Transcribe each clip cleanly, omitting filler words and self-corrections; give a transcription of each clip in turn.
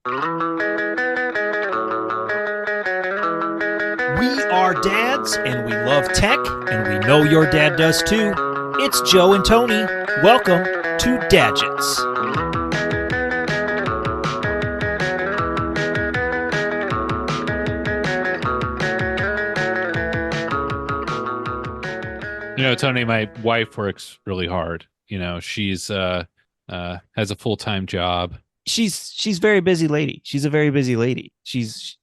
We are dads, and we love tech, and we know your dad does too. It's Joe and Tony. Welcome to Dadgets. You know, Tony, my wife works really hard. You know, she's has a full-time job. She's very busy lady. She's a very busy lady. She's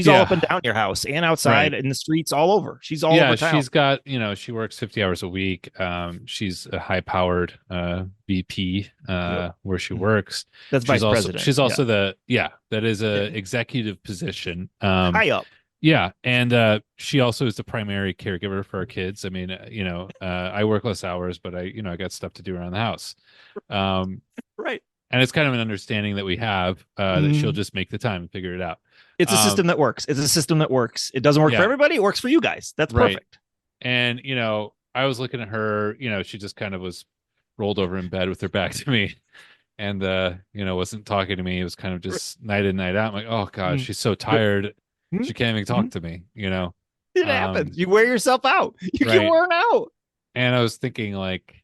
all up and down your house and outside in the streets all over. She's all over town. She's got, you know, she works 50 hours a week. She's a high-powered VP where she works. That's vice president. She's also that is a executive position. High up. Yeah, and she also is the primary caregiver for our kids. I mean, I work less hours, but I got stuff to do around the house. Right. And it's kind of an understanding that we have that she'll just make the time and figure it out. It's a system that works. It's a system that works. It doesn't work for everybody. It works for you guys. That's perfect. And, I was looking at her, she just kind of was rolled over in bed with her back to me and, wasn't talking to me. It was kind of just night in, night out. I'm like, oh, God, she's so tired. She can't even talk to me, It happens. You wear yourself out. You get worn out. And I was thinking, like,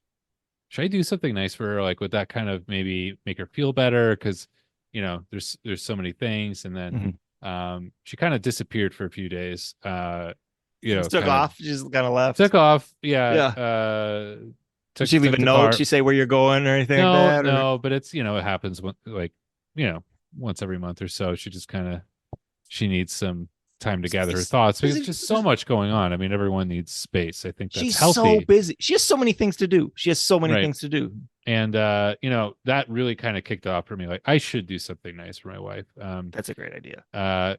should I do something nice for her? Like, would that kind of maybe make her feel better? Because, there's so many things. And then she kind of disappeared for a few days. Took off. She just kind of left. Took off. Yeah. Did she leave a note? Did she say where you're going or anything like that? No, but it's, it happens once every month or so. She needs some time to gather her thoughts because there's just so much going on. I mean, everyone needs space. I think that's she's healthy. So busy. She has so many things to do. And, that really kind of kicked off for me. Like, I should do something nice for my wife. That's a great idea.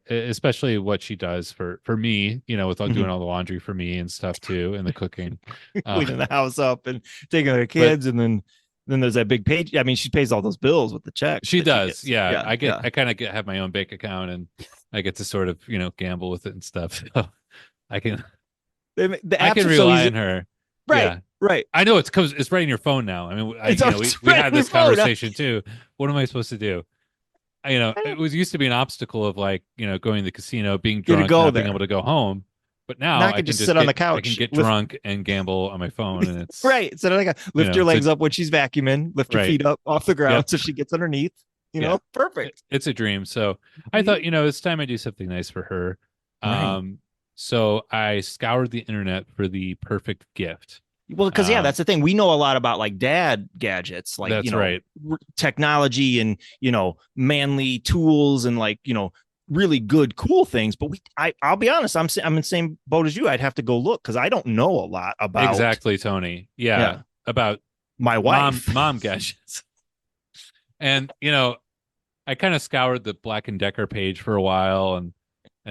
Especially what she does for me, with doing all the laundry for me and stuff too, and the cooking. Cleaning the house up and taking care of the kids. And then there's that big page. I mean, she pays all those bills with the check. She does. I kind of have my own bank account and I get to sort of, gamble with it and stuff. So I can rely on her. Right. Yeah. Right. I know it's right in your phone now. I mean, we had this conversation too. What am I supposed to do? It used to be an obstacle of like, going to the casino, being drunk, not being able to go home. But now I can just sit on the couch. I can get drunk and gamble on my phone, and it's right. So like lift your legs up when she's vacuuming, lift your feet up off the ground so she gets underneath. Perfect. It's a dream. So I thought, it's time I do something nice for her. Right. So I scoured the internet for the perfect gift. Well, because that's the thing. We know a lot about like dad gadgets, like technology and manly tools and like really good, cool things. But I'll be honest, I'm in the same boat as you. I'd have to go look because I don't know a lot about exactly, Tony. Yeah. About my wife, mom gadgets. And I kind of scoured the Black and Decker page for a while, and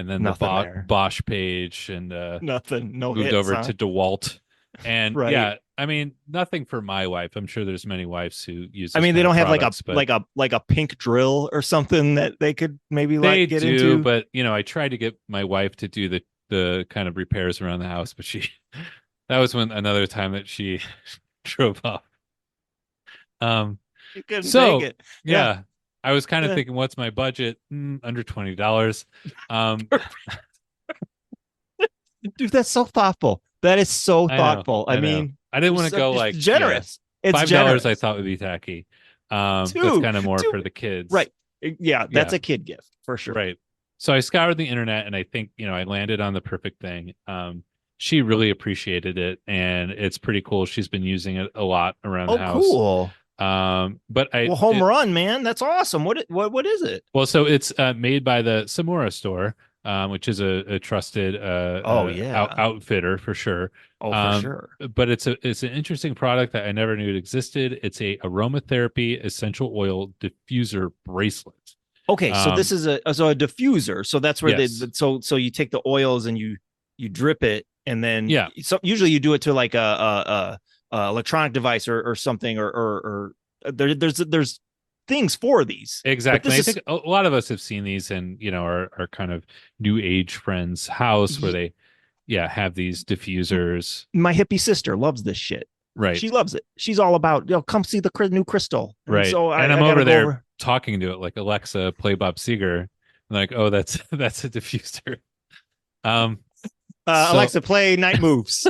then the Bosch page, and nothing. No moved hits, over to DeWalt. And right. I mean, nothing for my wife. I'm sure there's many wives who use. I mean, they don't have like a pink drill or something that they could maybe get into. But I tried to get my wife to do the kind of repairs around the house, but that was another time that she drove off. You couldn't make it. Yeah. I was kind of thinking, what's my budget? Under $20. Dude, that's so thoughtful. That is so thoughtful. I mean, I didn't want to go like generous. It's $5 generous. I thought would be tacky. That's kind of more for the kids. Right. Yeah. That's a kid gift for sure. Right. So I scoured the internet and I think, I landed on the perfect thing. She really appreciated it and it's pretty cool. She's been using it a lot around the house. Cool. But home run, man. That's awesome. What is it? Well, so it's made by the Samura store, which is a trusted outfitter for sure. For sure. But it's an interesting product that I never knew it existed. It's a aromatherapy essential oil diffuser bracelet. Okay, so this is a diffuser. So that's where so you take the oils and you drip it and then so usually you do it to like a electronic device or something or there's things for these. Exactly. I think a lot of us have seen these in, our kind of new age friends' house where they have these diffusers. My hippie sister loves this shit. Right. She loves it. She's all about, come see the new crystal. Right. And I'm over there talking to it like, Alexa, play Bob Seger. I'm like, oh, that's a diffuser. Alexa, play Night Moves.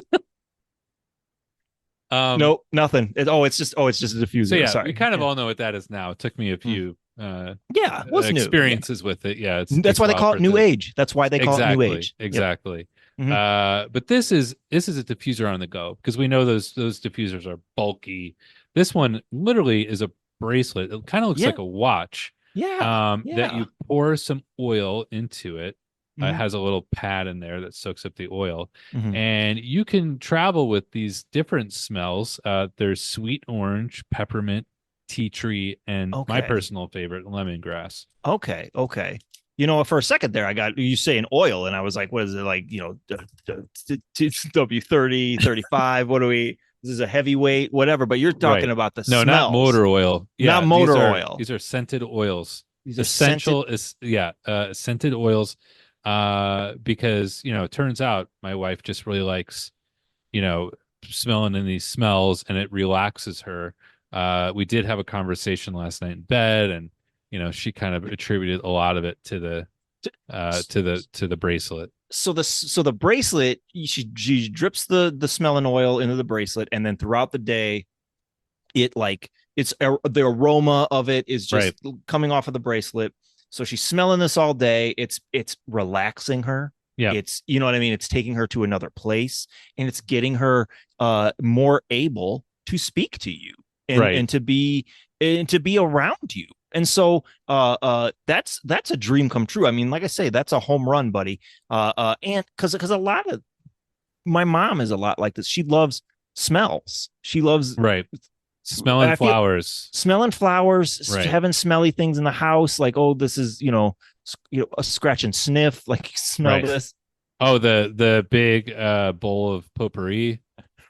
Nope, nothing. It's just a diffuser. So yeah, Sorry. we kind of all know what that is now. It took me a few what's experiences with it. Yeah, that's why they call it new age. That's why they call it new age. Exactly. But this is a diffuser on the go, because we know those diffusers are bulky. This one literally is a bracelet. It kind of looks like a watch. That you pour some oil into it. It has a little pad in there that soaks up the oil, and you can travel with these different smells. There's sweet orange, peppermint, tea tree, and my personal favorite, lemongrass. Okay. For a second there, I got you saying oil, and I was like, what is it, like, W30, 35? What do we? This is a heavyweight, whatever. But you're talking about the smells. Not motor oil. Yeah, not motor oil. These are scented oils. These essential scented oils. Because it turns out my wife just really likes, smelling in these smells, and it relaxes her. We did have a conversation last night in bed, and she kind of attributed a lot of it to the bracelet. So the bracelet, she drips the smelling oil into the bracelet, and then throughout the day, the aroma of it is just coming off of the bracelet. So she's smelling this all day. It's relaxing her. Yeah. It's, you know what I mean? It's taking her to another place, and it's getting her more able to speak to you and to be around you. And so that's a dream come true. I mean, like I say, that's a home run, buddy. And because a lot of my mom is a lot like this. She loves smells. She loves smelling flowers, having smelly things in the house. Like, oh, this is, a scratch and sniff. Like, smell this. Oh, the big bowl of potpourri.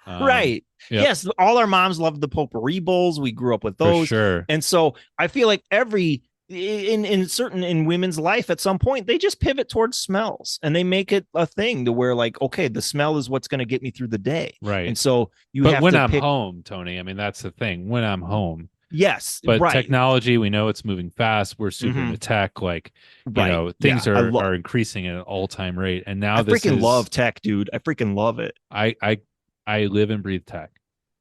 Right. Yep. Yes. All our moms loved the potpourri bowls. We grew up with those. For sure. And so I feel like in women's life, at some point, they just pivot towards smells, and they make it a thing to where, like, okay, the smell is what's going to get me through the day. Right. And so when I'm home, Tony, I mean, that's the thing. When I'm home. Yes. But technology, we know it's moving fast. We're super into tech. Like, things are increasing at an all-time rate. And now I love tech, dude. I freaking love it. I live and breathe tech.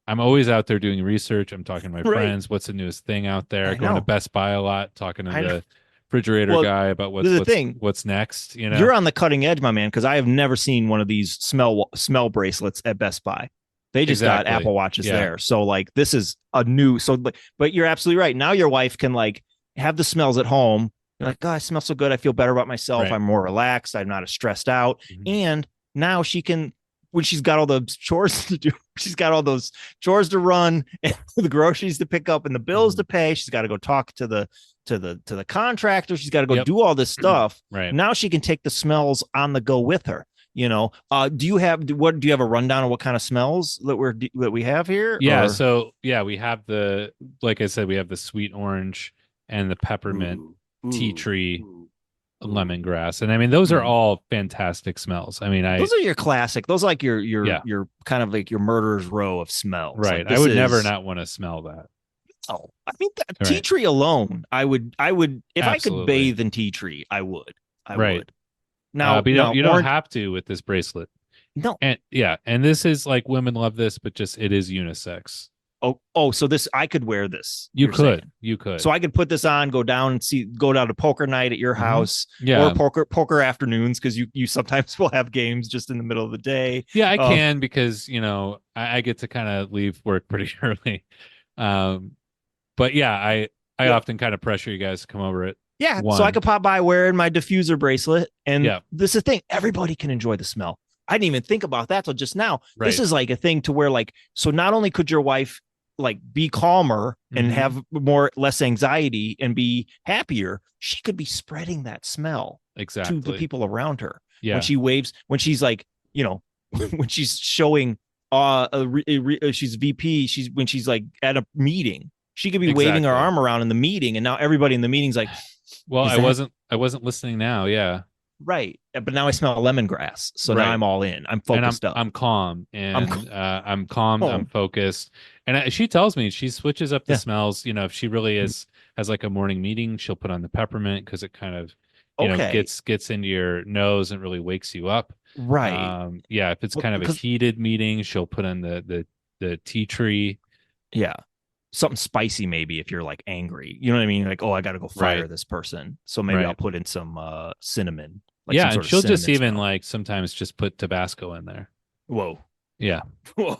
I'm always out there doing research. I'm talking to my friends. What's the newest thing out there? Going to Best Buy a lot, talking to the refrigerator guy about what's next. You're on the cutting edge, my man, because I have never seen one of these smell bracelets at Best Buy. They just got Apple Watches there. So, like, this is a new. So, but you're absolutely right. Now your wife can, like, have the smells at home. You're like, God, I smell so good. I feel better about myself. I'm more relaxed. I'm not as stressed out. And now she can, when she's got all the chores to do, she's got all those chores to run, and the groceries to pick up, and the bills to pay. She's got to go talk to the contractor. She's got to go do all this stuff. Right. Now she can take the smells on the go with her. Do you have a rundown of what kind of smells that we have here? Yeah. So we have like I said, we have the sweet orange and the peppermint, tea tree, lemongrass, and I mean, those are all fantastic smells. I mean, those are your classic. Those are like your kind of like your murderer's row of smells. Right. Like, I would never not want to smell that. Oh, I mean, tea tree alone, I would if I could bathe in tea tree, I would. I would. Now, but you don't have to with this bracelet. No. And this is like, women love this, but just it is unisex. Oh, so this, I could wear this. You could. So I could put this on, go down to poker night at your house, or poker afternoons, because you sometimes will have games just in the middle of the day. Yeah, I can, because I get to kind of leave work pretty early. But yeah, I often kind of pressure you guys to come over at so I could pop by wearing my diffuser bracelet, and this is the thing, everybody can enjoy the smell. I didn't even think about that till just now. This is like a thing to where, like, so not only could your wife, like, be calmer and have less anxiety and be happier, she could be spreading that smell to the people around her. When she waves, when she's like, when she's showing she's VP, when she's like at a meeting, she could be waving her arm around in the meeting, and now everybody in the meeting's like, well, I wasn't listening now. Yeah. Right. But now I smell lemongrass. So now I'm all in. I'm focused up. I'm calm, and I'm calm. I'm focused. And she tells me she switches up the smells. If she really is has like a morning meeting, she'll put on the peppermint because it kind of, gets into your nose and really wakes you up. Right. Yeah, if it's kind of a heated meeting, she'll put on the tea tree. Yeah. Something spicy, maybe, if you're like angry. You know what I mean? Like, oh, I got to go fire this person. So maybe I'll put in some cinnamon. Like some sort and she'll of just even smell. like sometimes just put Tabasco in there. Whoa. Yeah. Whoa.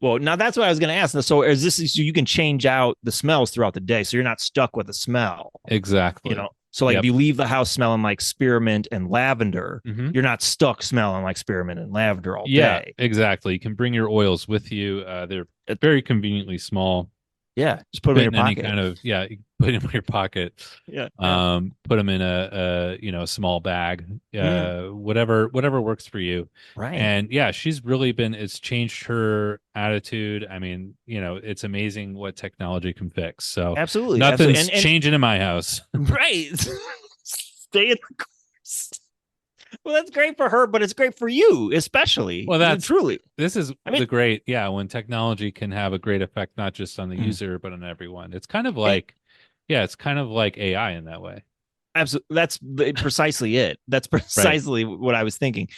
Well, now that's what I was going to ask. So is this so you can change out the smells throughout the day, so you're not stuck with a smell? Exactly. So like if you leave the house smelling like spearmint and lavender, you're not stuck smelling like spearmint and lavender all day. Yeah, exactly. You can bring your oils with you. They're very conveniently small. Yeah, just put them in your pocket. Any kind of you put them in your pocket. Yeah. Put them in a small bag. Whatever works for you. Right. And yeah, she's really it's changed her attitude. I mean, it's amazing what technology can fix. So absolutely, nothing's changing in my house. Right. Stay in the course. Well, that's great for her, but it's great for you, especially. Well, that's truly. This is the great, when technology can have a great effect, not just on the user, but on everyone. It's kind of like, it's kind of like AI in that way. Absolutely. That's precisely it. That's precisely what I was thinking.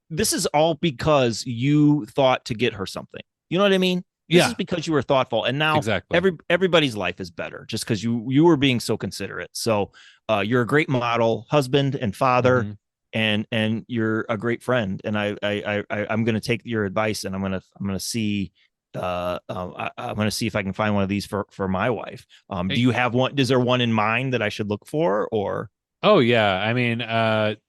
This is all because you thought to get her something. You know what I mean? This is because you were thoughtful, and now everybody's life is better just because you were being so considerate. So you're a great model, husband and father, and you're a great friend. And I'm going to take your advice, and I'm going to see I'm going to see if I can find one of these for my wife. Do you have one? Is there one in mind that I should look for? Or oh yeah, I mean,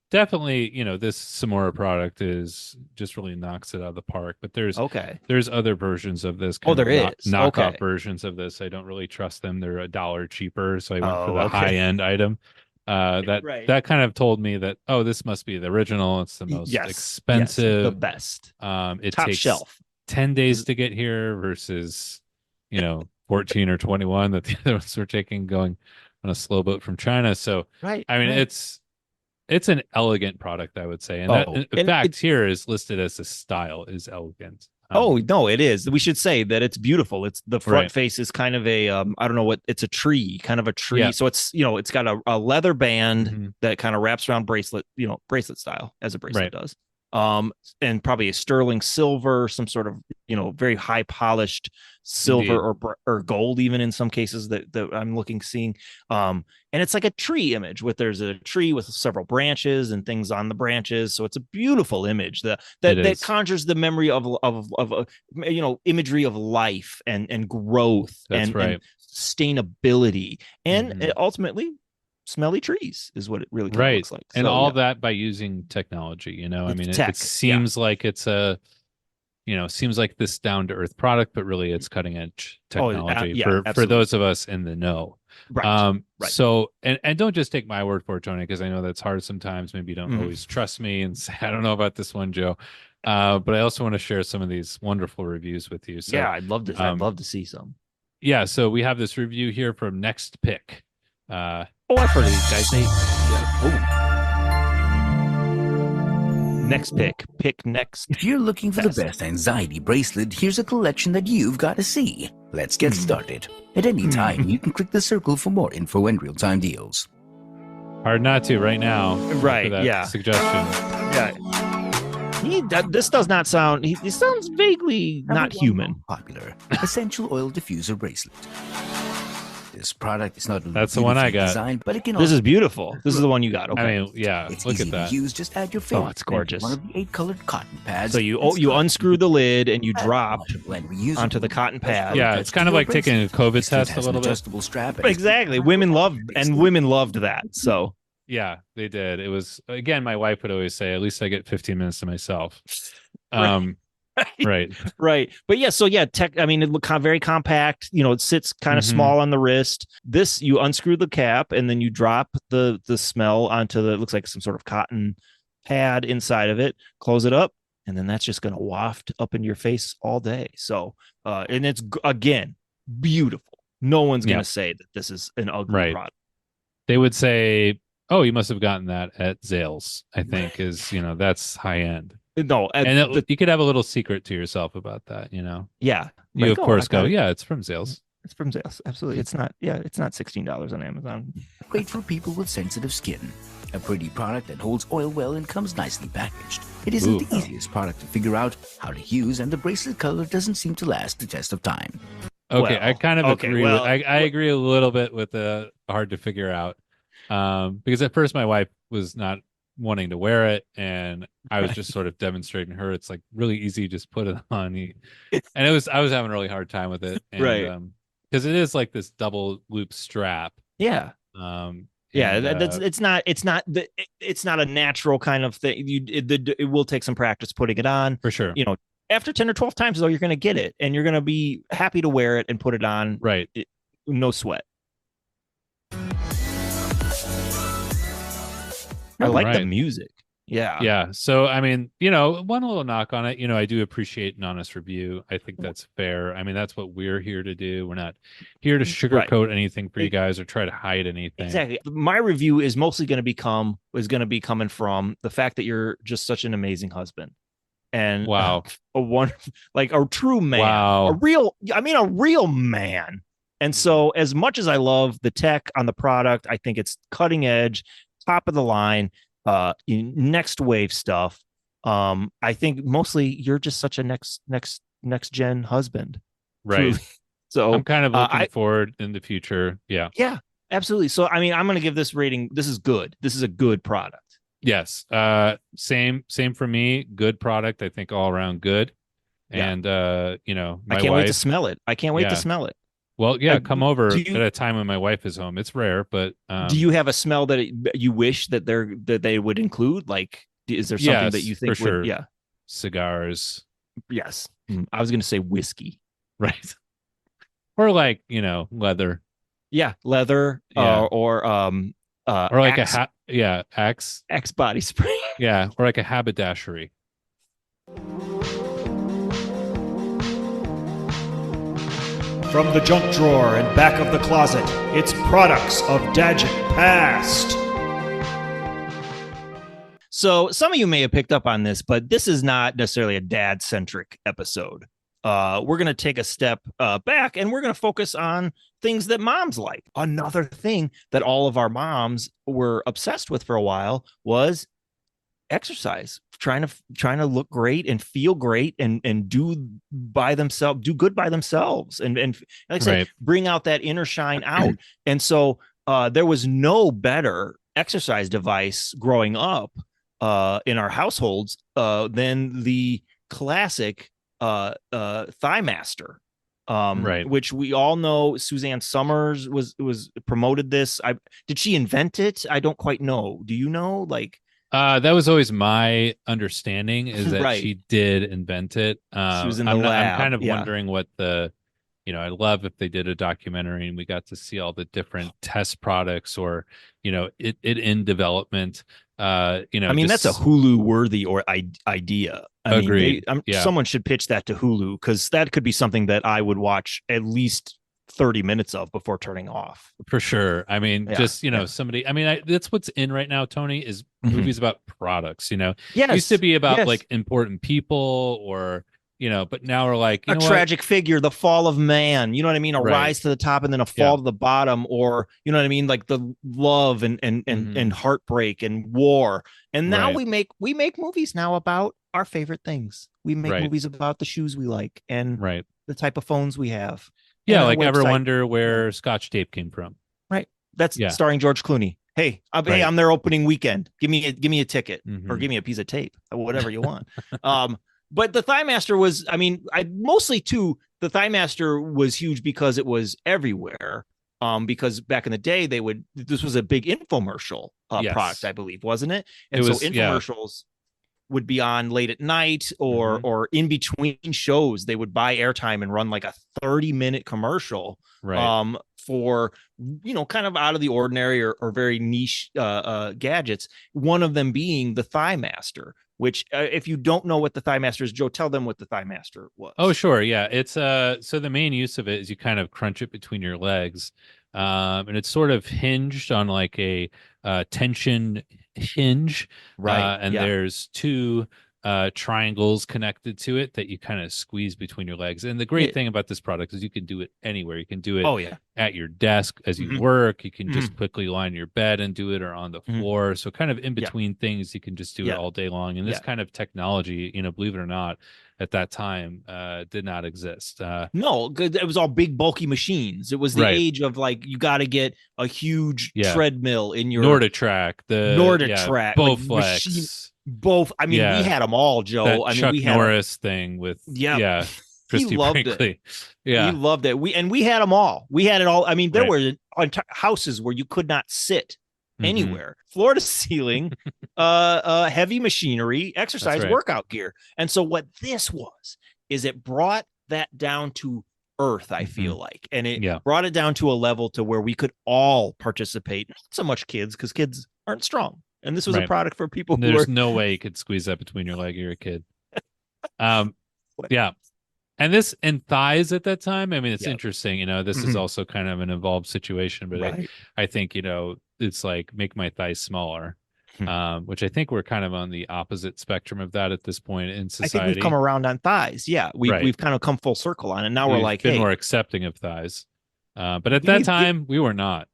definitely, this Samora product is just really knocks it out of the park. But there's other versions of this. Knockoff versions of this. I don't really trust them. They're $1 cheaper, so I went for the high end item. That kind of told me that this must be the original. It's the most expensive, the best. It top takes shelf. 10 days to get here versus 14 or 21 that the other ones were taking going on a slow boat from China. So I mean, it's an elegant product, I would say. And in fact, here is listed as a style is elegant. No, it is. We should say that it's beautiful. It's the front face is kind of a I don't know what it's a tree, kind of a tree. Yeah. So it's it's got a leather band that kind of wraps around bracelet, bracelet style as a bracelet does. And probably a sterling silver, some sort of very high polished silver or gold, even in some cases that I'm seeing. And it's like a tree image there's a tree with several branches and things on the branches, so it's a beautiful image that conjures the memory of imagery of life and growth and sustainability and ultimately smelly trees is what it really looks like. And all that by using technology, I mean, it seems like it's seems like this down to earth product, but really it's cutting edge technology for those of us in the know. Right. So, and don't just take my word for it, Tony, because I know that's hard sometimes. Maybe you don't always trust me and say, I don't know about this one, Joe. But I also want to share some of these wonderful reviews with you. So I'd love to. I'd love to see some. Yeah. So we have this review here from Next Pick. I've heard of these guys. Next pick next. If you're looking for the best anxiety bracelet, here's a collection that you've got to see. Let's get started. At any time, you can click the circle for more info and real-time deals. Hard not to right now. Right, suggestion. Yeah. This does not sound... He sounds vaguely not human. Popular. Essential Oil Diffuser Bracelet. This product is not that's the one I got. Designed, but it can this is beautiful. This is the one you got. Okay. I mean, yeah. It's look easy at that. To use. Just add your favorite. Oh, it's gorgeous. One of the 8 colored cotton pads. So you unscrew the lid and you drop onto the cotton pad. Yeah, it's kind of like taking a COVID test a little bit. Adjustable strap. Exactly. Women loved that. So yeah, they did. It was again. My wife would always say, "At least I get 15 minutes to myself." Right. But I mean, it looked very compact. It sits kind of small on the wrist. This, you unscrew the cap and then you drop the smell onto it looks like some sort of cotton pad inside of it, close it up, and then that's just going to waft up in your face all day. So, and it's, again, beautiful. No one's going to say that this is an ugly product. They would say, oh, you must have gotten that at Zales, I think is, that's high end. No, you could have a little secret to yourself about that, Yeah, you of course go, yeah, it's from Zales. It's from Zales. Absolutely. It's not. Yeah, it's not $16 on Amazon. Great for people with sensitive skin. A pretty product that holds oil well and comes nicely packaged. It isn't the easiest product to figure out how to use, and the bracelet color doesn't seem to last the test of time. Okay, well, I kind of agree. I agree a little bit with the hard to figure out, because at first my wife was not wanting to wear it, and I was just sort of demonstrating her it's like really easy, just put it on. And I was having a really hard time with it, and, right? Because it is like this double loop strap. Yeah. It's not a natural kind of thing. It will take some practice putting it on for sure. After 10 or 12 times though, you're going to get it, and you're going to be happy to wear it and put it on. Right. No sweat. I like the music. Yeah. Yeah. So, I mean, one little knock on it, I do appreciate an honest review. I think that's fair. I mean, that's what we're here to do. We're not here to sugarcoat anything for you guys or try to hide anything. Exactly. My review is mostly going to be coming from the fact that you're just such an amazing husband. And wow, a true man, wow, a real man. And so as much as I love the tech on the product, I think it's cutting edge, top of the line, next wave stuff. I think mostly you're just such a next gen husband. Right. Truly. So I'm kind of looking forward in the future. Yeah. Yeah, absolutely. So, I mean, I'm going to give this rating. This is good. This is a good product. Yes. Same for me. Good product. I think all around good. Yeah. And, I can't wait to smell it. I can't wait to smell it. Well, yeah, come over at a time when my wife is home. It's rare, but do you have a smell that you wish that they would include? Like, is there something that you think for sure? Yeah, cigars. Yes, I was going to say whiskey, right? Or like leather. Yeah, leather. Or like Axe. Axe body spray. Yeah, or like a haberdashery. From the junk drawer and back of the closet, it's products of Dadget Past. So some of you may have picked up on this, but this is not necessarily a dad-centric episode. We're going to take a step back, and we're going to focus on things that moms like. Another thing that all of our moms were obsessed with for a while was exercise, trying to look great and feel great and do good by themselves and like I said, bring out that inner shine out. And so there was no better exercise device growing up in our households than the classic Thighmaster, which we all know. Suzanne Summers was promoted this. Did she invent it? I don't quite know. Do you know? Like, that was always my understanding, is that she did invent it. She was in the lab. I'm kind of wondering what I love if they did a documentary and we got to see all the different test products or, it in development. I mean, that's a Hulu worthy idea. Agreed. Someone should pitch that to Hulu, because that could be something that I would watch at least 30 minutes of before turning off. For sure. I mean, somebody, that's what's in right now, Tony, is movies about products, It used to be about like important people or, but now we're like, a tragic figure, the fall of man, you know what I mean? A rise to the top and then a fall to the bottom, or, you know what I mean? Like the love and heartbreak and war. And now we make movies now about our favorite things. We make movies about the shoes we like and the type of phones we have. Yeah, like ever wonder where Scotch tape came from? Right. That's starring George Clooney. Hey, I'm there opening weekend. Give me a ticket or give me a piece of tape, or whatever you want. But the Thighmaster was, the Thighmaster was huge because it was everywhere. Because back in the day, this was a big infomercial product, I believe, wasn't it? And so infomercials would be on late at night or in between shows. They would buy airtime and run like a 30-minute commercial for, kind of out of the ordinary or very niche gadgets. One of them being the Thighmaster, which if you don't know what the Thighmaster is, Joe, tell them what the Thighmaster was. Oh, sure. Yeah. It's so the main use of it is you kind of crunch it between your legs. And it's sort of hinged on like a tension hinge. Right. And there's two triangles connected to it that you kind of squeeze between your legs. And the great thing about this product is you can do it anywhere. You can do it at your desk as you work. You can just quickly lie on your bed and do it, or on the floor. So kind of in between things, you can just do it all day long. And this kind of technology, believe it or not, at that time did not exist. No, it was all big bulky machines. It was the age of like, you got to get a huge treadmill in your Norditrack, Bowflex. Both. I mean, we had them all, Joe. That Chuck Norris thing with Christy Brinkley. He loved it. We had them all. We had it all. I mean, there were houses where you could not sit anywhere, floor to ceiling, heavy machinery, exercise workout gear. And so what this is it brought that down to earth, I feel like, and it brought it down to a level to where we could all participate. Not so much kids, because kids aren't strong. And this was a product for people who There's no way you could squeeze that between your leg. You're a kid. And this and thighs at that time. I mean, it's interesting. This is also kind of an involved situation, but I think, it's like make my thighs smaller, which I think we're kind of on the opposite spectrum of that at this point in society. I think we've come around on thighs. Yeah, we've kind of come full circle on it. Now we're like, been more accepting of thighs. But at that time, we were not.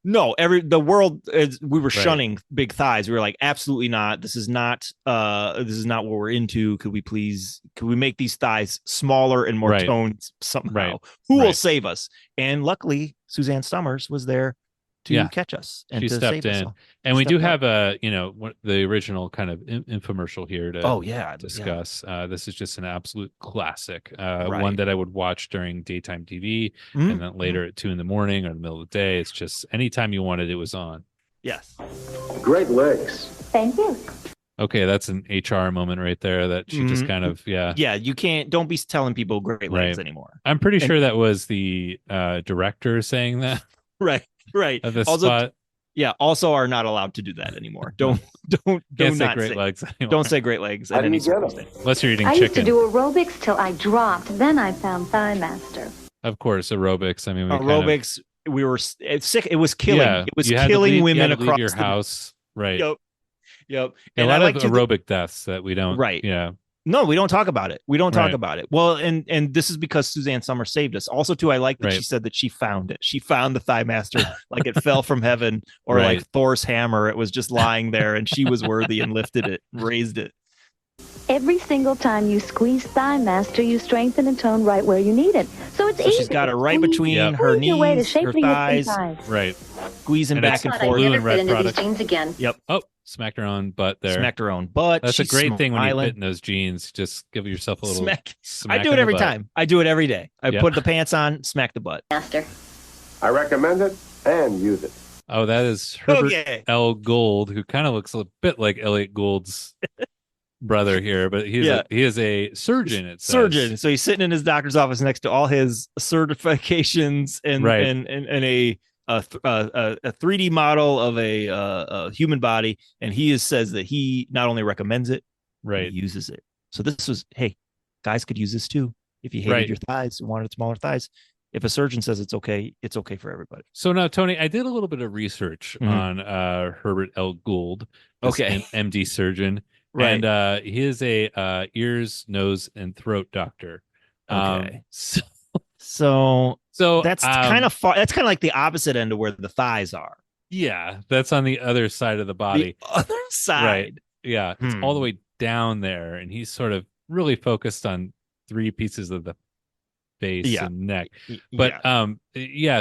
No, the world we were shunning big thighs. We were like, absolutely not. This is not what we're into. Could we make these thighs smaller and more toned somehow? Who will save us? And luckily, Suzanne Summers was there to catch us. And she stepped in. And we do have the original kind of infomercial here to discuss. This is just an absolute classic. One that I would watch during daytime TV and then later at 2 a.m. or in the middle of the day. It's just anytime you wanted, it was on. Yes. Great legs. Thank you. Okay, that's an HR moment right there that she just kind of, Yeah, don't be telling people great legs anymore. I'm pretty sure that was the director saying that. Right. Also are not allowed to do that anymore. Don't say great legs anymore. Don't say great legs at any circumstance. Unless you're eating chicken. I used to do aerobics till I dropped. Then I found Thighmaster. Of course, aerobics. I mean, aerobics. We were sick. It was killing. It was killing women across your house. Right. Yep. And a lot of aerobic deaths that we don't. Right. Yeah. No, we don't talk about it. We don't talk about it. Well, and this is because Suzanne Summers saved us. Also, too, I like that she said that she found it. She found the Thighmaster, like it fell from heaven, or like Thor's hammer. It was just lying there, and she was worthy and lifted it, raised it. Every single time you squeeze Thighmaster, you strengthen and tone right where you need it. So it's easy. She's got it right between her knees, her thighs. Right. Squeezing back and forth. Blue and red product. Jeans again. Yep. Oh, smacked her own butt there. Smacked her own butt. That's a great thing when you fit in those jeans. Just give yourself a little smack. I do it every time. I do it every day. I put the pants on, smack the butt. Master. I recommend it and use it. Oh, that is Herbert L. Gould, who kind of looks a bit like Elliot Gould's brother here, but he is a surgeon. It says. Surgeon. So he's sitting in his doctor's office next to all his certifications and a 3D model of a human body, and he says that he not only recommends it, he uses it. So this was, hey, guys could use this too. If you hated your thighs and wanted smaller thighs, if a surgeon says it's okay for everybody. So now, Tony, I did a little bit of research on Herbert L. Gould, an MD surgeon. Right. And he is a ears, nose, and throat doctor. Okay. So that's kind of far. That's kind of like the opposite end of where the thighs are. Yeah, that's on the other side of the body. The other side. Right. Yeah, it's all the way down there, and he's sort of really focused on 3 pieces of the face and neck. But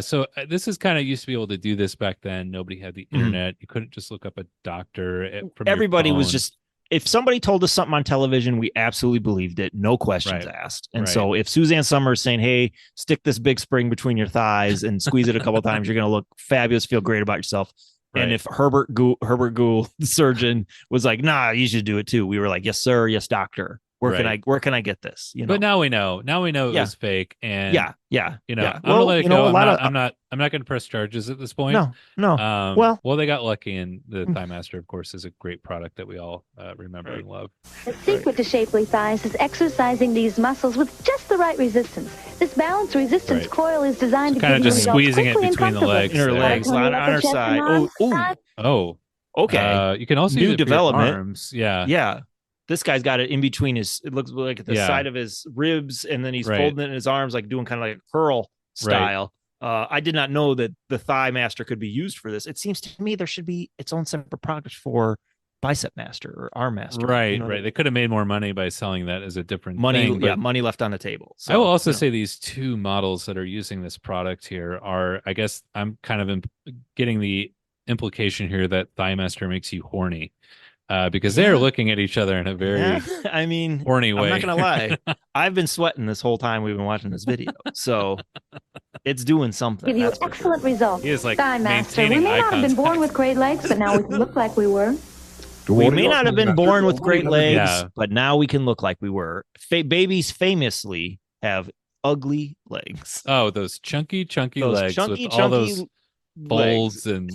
so this is kind of used to be able to do this back then. Nobody had the internet. You couldn't just look up a doctor. Everybody was just. If somebody told us something on television, we absolutely believed it. No questions asked. And so if Suzanne Summers saying, hey, stick this big spring between your thighs and squeeze it a couple of times, you're going to look fabulous, feel great about yourself. Right. And if Herbert Gould, the surgeon, was like, nah, you should do it too. We were like, yes, sir. Yes, doctor. Where can I get this? You know? But now we know. Now we know it was fake. And I'm gonna let it go. I'm not gonna press charges at this point. No. Well, they got lucky, and the Thighmaster, of course, is a great product that we all remember and love. The secret to shapely thighs is exercising these muscles with just the right resistance. This balanced resistance coil is designed to kind of just squeezing it between the legs. In her legs, on her side. Oh. Okay. You can also use new it for your development. arms. Yeah. Yeah. This guy's got it in between it looks like at the side of his ribs, and then he's folding it in his arms, like doing kind of like a curl style. I did not know that the Thighmaster could be used for this. It seems to me there should be its own separate product for Bicep Master or Arm Master. Right. They could have made more money by selling that as a different thing. But money left on the table. So, I will also say these two models that are using this product here are, I guess I'm kind of getting the implication here that Thighmaster makes you horny. Because they're looking at each other in a very horny way. I'm not gonna lie. I've been sweating this whole time we've been watching this video. So it's doing something. Give you excellent results. He is like Thighmaster. We may not have been born with great legs, but now we can look like we were. We may not have been born with great legs, but now we can look like we were. Babies famously have ugly legs. Oh, those chunky legs with all those folds and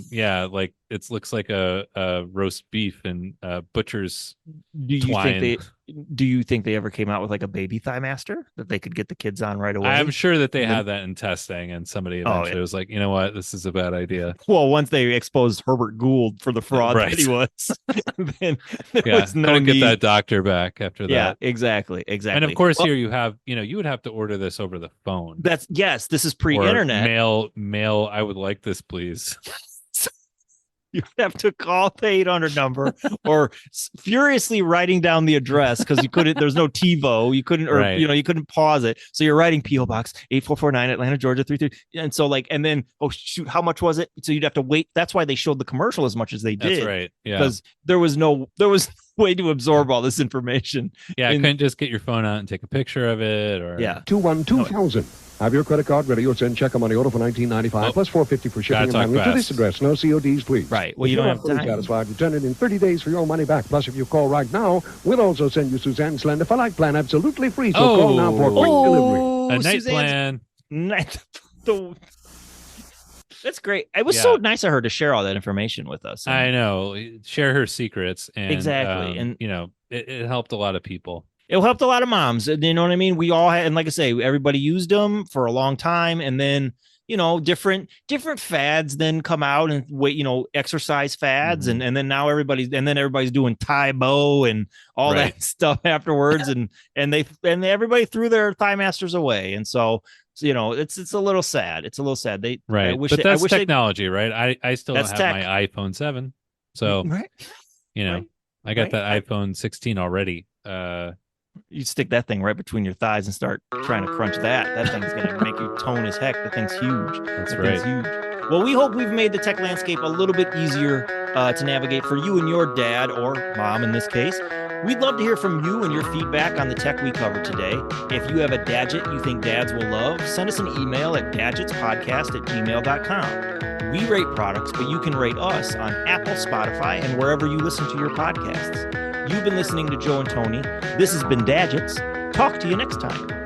like it looks like a roast beef and butcher's twine. Do you think they ever came out with like a baby Thighmaster that they could get the kids on right away? I'm sure that they had that in testing, and somebody eventually was like, you know what, this is a bad idea. Well, once they exposed Herbert Gould for the fraud that he was, then there was no need. Get that doctor back after that. Yeah, exactly. And of course, here you have, you would have to order this over the phone. This is pre-internet. Mail. I would like this, please. You have to call the 800 number or furiously writing down the address because you couldn't. There's no TiVo. You couldn't, or you couldn't pause it. So you're writing PO Box 8449 Atlanta, Georgia 33. And so and then how much was it? So you'd have to wait. That's why they showed the commercial as much as they did. That's right. Yeah, because there was way to absorb all this information. Yeah, I couldn't just get your phone out and take a picture of it. Or 212,000. Have your credit card ready or send check or money order for $19.95 plus $4.50 for shipping and handling to this address. No CODs, please. Right. Well, you don't have time. Satisfied, return it in 30 days for your money back. Plus, if you call right now, we'll also send you Suzanne's Slender for Life plan absolutely free. So call now for quick delivery. A night plan. That's great. It was so nice of her to share all that information with us. I know. Share her secrets. And, exactly. And it helped a lot of people. It helped a lot of moms. You know what I mean? We all had, and like I say, everybody used them for a long time. And then, different fads then come out and exercise fads. And then now everybody's doing Thai bow and all that stuff afterwards. and everybody threw their Thighmasters away. And so, it's a little sad. It's a little sad. But that's technology, right? I still don't have my iPhone 7. So, I got that iPhone 16 already. You stick that thing right between your thighs and start trying to crunch that. That thing's going to make you tone as heck. The thing's huge. That's right. Huge. Well, we hope we've made the tech landscape a little bit easier to navigate for you and your dad or mom in this case. We'd love to hear from you and your feedback on the tech we covered today. If you have a dadget you think dads will love, send us an email at dadgetspodcast@gmail.com. We rate products, but you can rate us on Apple, Spotify, and wherever you listen to your podcasts. You've been listening to Joe and Tony. This has been Dadgets. Talk to you next time.